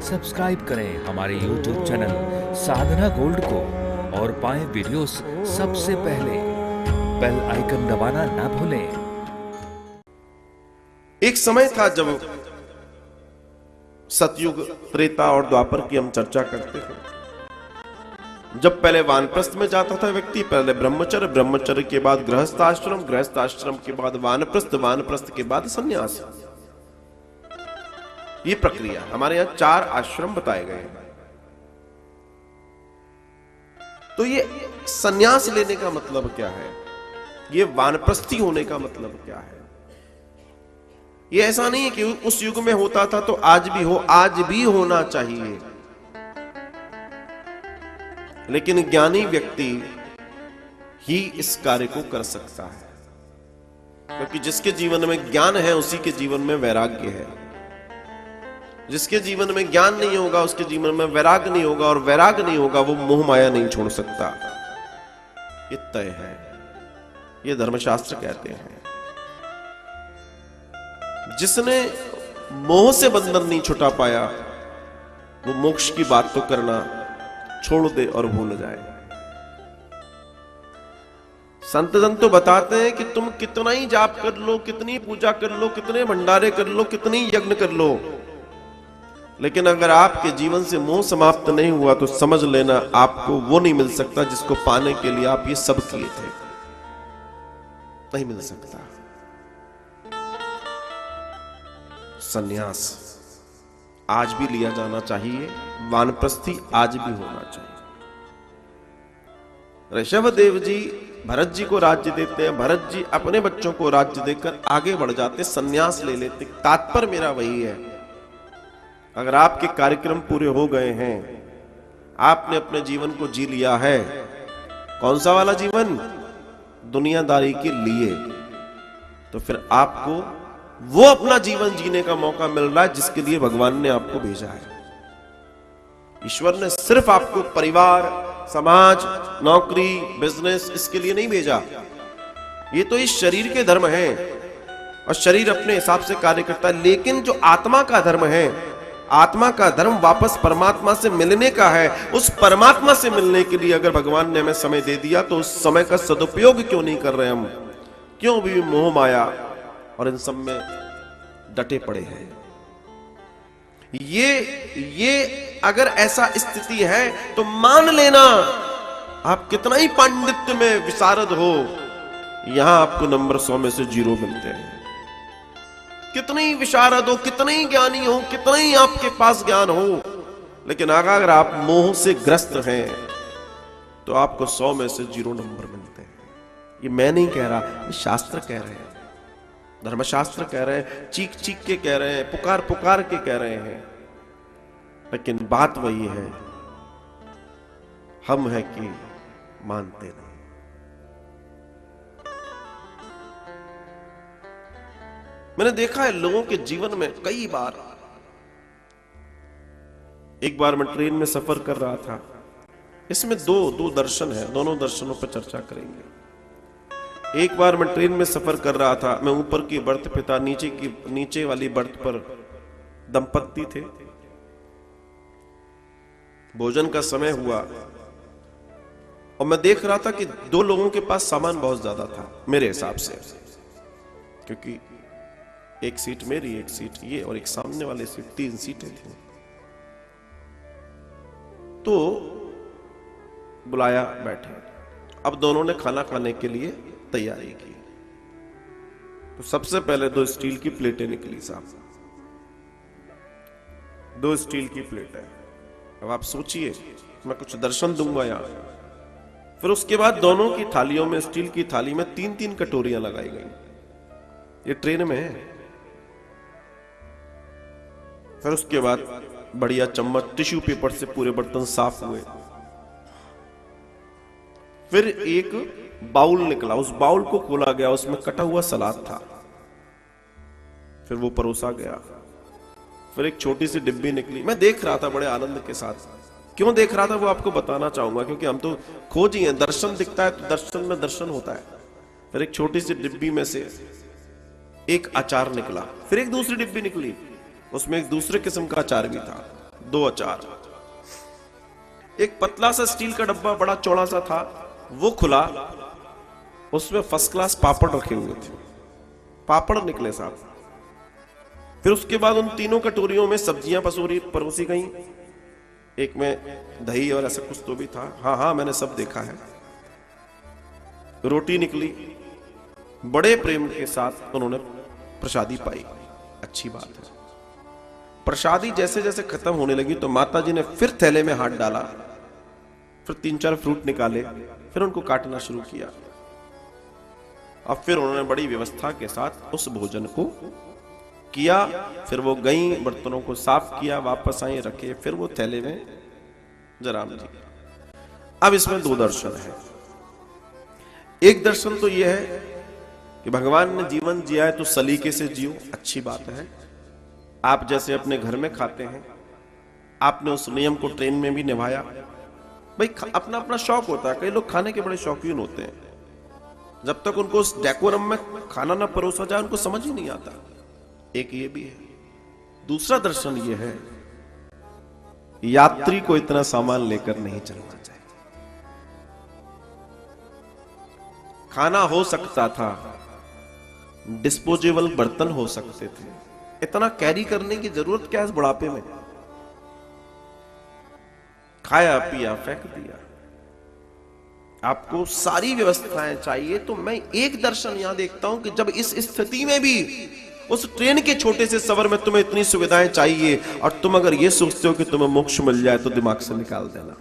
Subscribe करें हमारे YouTube channel साधना gold को और पाएं वीडियोस सबसे पहले। बेल आइकन दबाना ना भूलें। एक समय था जब सतयुग, त्रेता और द्वापर की हम चर्चा करते थे। जब पहले वानप्रस्थ में जाता था व्यक्ति, पहले ब्रह्मचर्य, ब्रह्मचर्य के बाद गृहस्थाश्रम, गृहस्थाश्रम के बाद वानप्रस्थ, वानप्रस्थ के बाद सन्यास। ये प्रक्रिया हमारे यहां 4 आश्रम बताए गए हैं। तो ये सन्यास लेने का मतलब क्या है? ये वानप्रस्थी होने का मतलब क्या है? ये ऐसा नहीं है कि उस युग में होता था तो आज भी हो, आज भी होना चाहिए। लेकिन ज्ञानी व्यक्ति ही इस कार्य को कर सकता है, क्योंकि जिसके जीवन में ज्ञान है उसी के जीवन में वैराग्य है। जिसके जीवन में ज्ञान नहीं होगा उसके जीवन में वैराग्य नहीं होगा, और वैराग्य नहीं होगा वो मोह माया नहीं छोड़ सकता। ये तय है, ये धर्मशास्त्र कहते हैं। जिसने मोह से बंधन नहीं छुटा पाया वो मोक्ष की बात तो करना छोड़ दे और भूल जाए। संत जन तो बताते हैं कि तुम कितना ही जाप कर लो, कितनी पूजा कर लो, कितने भंडारे कर लो, कितनी यज्ञ कर लो, लेकिन अगर आपके जीवन से मोह समाप्त नहीं हुआ तो समझ लेना आपको वो नहीं मिल सकता जिसको पाने के लिए आप ये सब किए थे। नहीं मिल सकता। सन्यास आज भी लिया जाना चाहिए, वानप्रस्थी आज भी होना चाहिए। ऋषभदेव जी भरत जी को राज्य देते हैं, भरत जी अपने बच्चों को राज्य देकर आगे बढ़ जाते, सन्यास ले लेते। तात्पर्य मेरा वही है, अगर आपके कार्यक्रम पूरे हो गए हैं, आपने अपने जीवन को जी लिया है, कौन सा वाला जीवन? दुनियादारी के लिए, तो फिर आपको वो अपना जीवन जीने का मौका मिल रहा है जिसके लिए भगवान ने आपको भेजा है। ईश्वर ने सिर्फ आपको परिवार, समाज, नौकरी, बिजनेस इसके लिए नहीं भेजा। ये तो इस शरीर के धर्म हैं और शरीर अपने हिसाब से कार्य करता है, लेकिन जो आत्मा का धर्म है, आत्मा का धर्म वापस परमात्मा से मिलने का है। उस परमात्मा से मिलने के लिए अगर भगवान ने हमें समय दे दिया तो उस समय का सदुपयोग क्यों नहीं कर रहे हम? क्यों भी मोह माया और इन सब में डटे पड़े हैं? ये अगर ऐसा स्थिति है तो मान लेना आप कितना ही पांडित्य में विशारद हो, यहां आपको नंबर 100 में से 0 मिलते हैं। कितने ही विशारद हो, कितने ही ज्ञानी हो, कितना ही आपके पास ज्ञान हो, लेकिन अगर आप मोह से ग्रस्त हैं तो आपको 100 में से 0 नंबर मिलते हैं। ये मैं नहीं कह रहा, ये शास्त्र कह रहे हैं, धर्मशास्त्र कह रहे हैं, चीख चीख के कह रहे हैं, पुकार पुकार के कह रहे हैं। लेकिन बात वही है, हम है कि मानते नहीं। मैंने देखा है लोगों के जीवन में कई बार, एक बार मैं ट्रेन में सफर कर रहा था, इसमें दो दर्शन है, दोनों दर्शनों पर चर्चा करेंगे। एक बार मैं ट्रेन में सफर कर रहा था, मैं ऊपर की बर्थ पे था, नीचे वाली बर्थ पर दंपत्ति थे। भोजन का समय हुआ और मैं देख रहा था कि 2 लोगों के पास सामान बहुत ज्यादा था मेरे हिसाब से, क्योंकि एक सीट मेरी, एक सीट ये और एक सामने वाले सीट, 3 सीटें थी। तो बुलाया, बैठे। अब दोनों ने खाना खाने के लिए तैयारी की। तो सबसे पहले 2 स्टील की प्लेटें निकली साहब, 2 स्टील की प्लेटें। अब आप सोचिए, मैं कुछ दर्शन दूंगा यहां। फिर उसके बाद दोनों की थालियों में, स्टील की थाली में 3-3 कटोरियां लगाई गई। ये ट्रेन में है। फिर उसके बाद बढ़िया चम्मच, टिश्यू पेपर से पूरे बर्तन साफ हुए। फिर एक बाउल निकला, उस बाउल को खोला गया, उसमें कटा हुआ सलाद था। फिर वो परोसा गया। फिर एक छोटी सी डिब्बी निकली। मैं देख रहा था बड़े आनंद के साथ। क्यों देख रहा था वो आपको बताना चाहूंगा, क्योंकि हम तो खोज ही हैं, दर्शन दिखता है तो दर्शन में दर्शन होता है। फिर एक छोटी सी डिब्बी में से एक अचार निकला, फिर एक दूसरी डिब्बी निकली, उसमें एक दूसरे किस्म का अचार भी था। 2 अचार। एक पतला सा स्टील का डब्बा बड़ा चौड़ा सा था, वो खुला, उसमें फर्स्ट क्लास पापड़ रखे हुए थे, पापड़ निकले साहब। फिर उसके बाद उन तीनों कटोरियों में सब्जियां परोसी गई, एक में दही और ऐसा कुछ तो भी था, हाँ मैंने सब देखा है। रोटी निकली, बड़े प्रेम के साथ उन्होंने प्रसादी पाई, अच्छी बात है। प्रसादी जैसे जैसे खत्म होने लगी तो माता जी ने फिर थैले में हाथ डाला, फिर 3-4 फ्रूट निकाले, फिर उनको काटना शुरू किया, और फिर उन्होंने बड़ी व्यवस्था के साथ उस भोजन को किया। फिर वो गई, बर्तनों को साफ किया, वापस आई, रखे, फिर वो थैले में जराम जी। अब इसमें 2 दर्शन है। एक दर्शन तो यह है कि भगवान ने जीवन जिया है तो सलीके से जियो, अच्छी बात है। आप जैसे अपने घर में खाते हैं, आपने उस नियम को ट्रेन में भी निभाया। भाई अपना अपना शौक होता है, कई लोग खाने के बड़े शौकीन होते हैं, जब तक उनको उस डेकोरम में खाना ना परोसा जाए उनको समझ ही नहीं आता। एक ये भी है। दूसरा दर्शन ये है, यात्री को इतना सामान लेकर नहीं चलना चाहिए। खाना हो सकता था, डिस्पोजेबल बर्तन हो सकते थे, इतना कैरी करने की जरूरत क्या है इस बुढ़ापे में? खाया पिया फेंक दिया। आपको सारी व्यवस्थाएं चाहिए। तो मैं एक दर्शन यहां देखता हूं कि जब इस स्थिति में भी उस ट्रेन के छोटे से सफर में तुम्हें इतनी सुविधाएं चाहिए और तुम अगर ये सोचते हो कि तुम्हें मोक्ष मिल जाए तो दिमाग से निकाल देना।